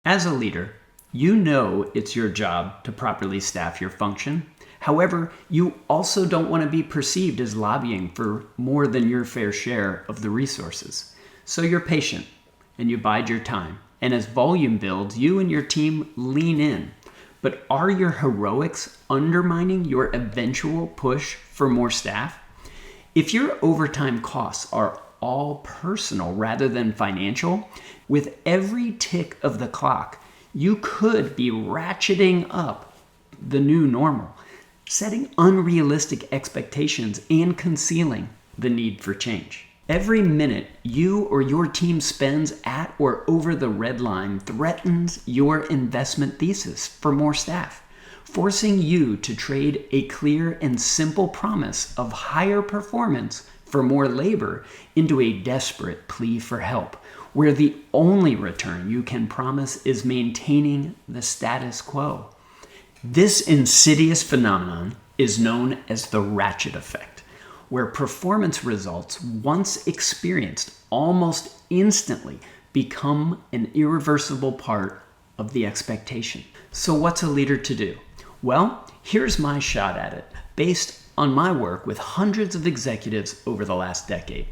As a leader, you know it's your job to properly staff your function. However, you also don't want to be perceived as lobbying for more than your fair share of the resources. So you're patient and you bide your time. And as volume builds, you and your team lean in. But are your heroics undermining your eventual push for more staff? If your overtime costs are all personal rather than financial, with every tick of the clock, you could be ratcheting up the new normal, setting unrealistic expectations and concealing the need for change. Every minute you or your team spends at or over the red line threatens your investment thesis for more staff, forcing you to trade a clear and simple promise of higher performance for more labor into a desperate plea for help, where the only return you can promise is maintaining the status quo. This insidious phenomenon is known as the Ratchet Effect, where performance results, once experienced almost instantly, become an irreversible part of the expectation. So what's a leader to do? Well, here's my shot at it, based on my work with hundreds of executives over the last decade.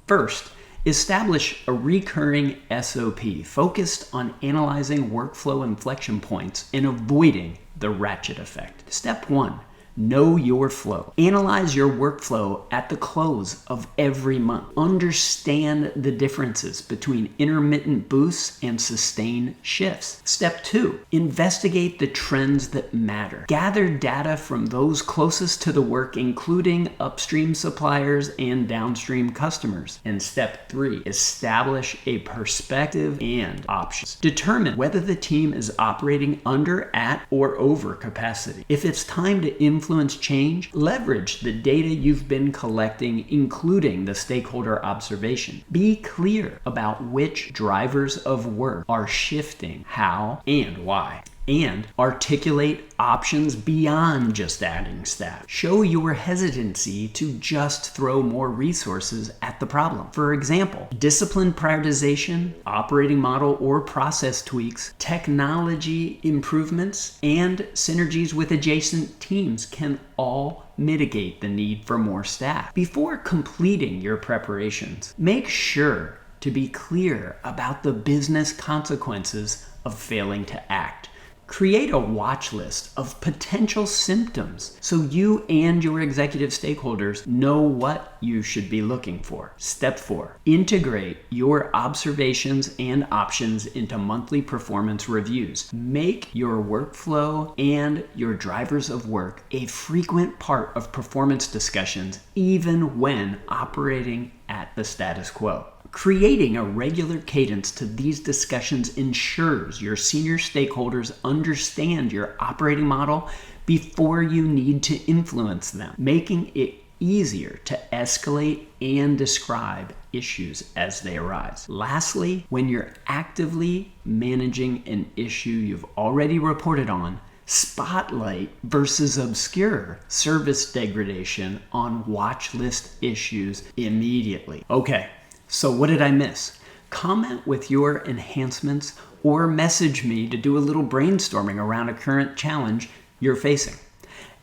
First, establish a recurring SOP focused on analyzing workflow inflection points and avoiding the ratchet effect. Step 1. Know your flow. Analyze your workflow at the close of every month. Understand the differences between intermittent boosts and sustained shifts. Step 2. Investigate the trends that matter. Gather data from those closest to the work, including upstream suppliers and downstream customers. And step 3. Establish a perspective and options. Determine whether the team is operating under, at, or over capacity. If it's time to influence change, leverage the data you've been collecting, including the stakeholder observation. Be clear about which drivers of work are shifting, how, and why. And articulate options beyond just adding staff. Show your hesitancy to just throw more resources at the problem. For example, disciplined prioritization, operating model or process tweaks, technology improvements, and synergies with adjacent teams can all mitigate the need for more staff. Before completing your preparations, make sure to be clear about the business consequences of failing to act. Create a watch list of potential symptoms so you and your executive stakeholders know what you should be looking for. Step 4, integrate your observations and options into monthly performance reviews. Make your workflow and your drivers of work a frequent part of performance discussions, even when operating at the status quo. Creating a regular cadence to these discussions ensures your senior stakeholders understand your operating model before you need to influence them, making it easier to escalate and describe issues as they arise. Lastly, when you're actively managing an issue you've already reported on, spotlight versus obscure service degradation on watch list issues immediately. Okay. So what did I miss? Comment with your enhancements or message me to do a little brainstorming around a current challenge you're facing.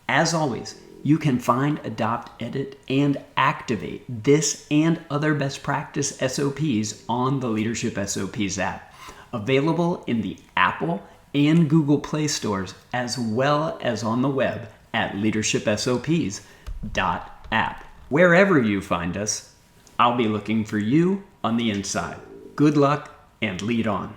As always, you can find, adopt, edit, and activate this and other best practice SOPs on the Leadership SOPs app, available in the Apple and Google Play stores, as well as on the web at leadershipsops.app. Wherever you find us, I'll be looking for you on the inside. Good luck and lead on.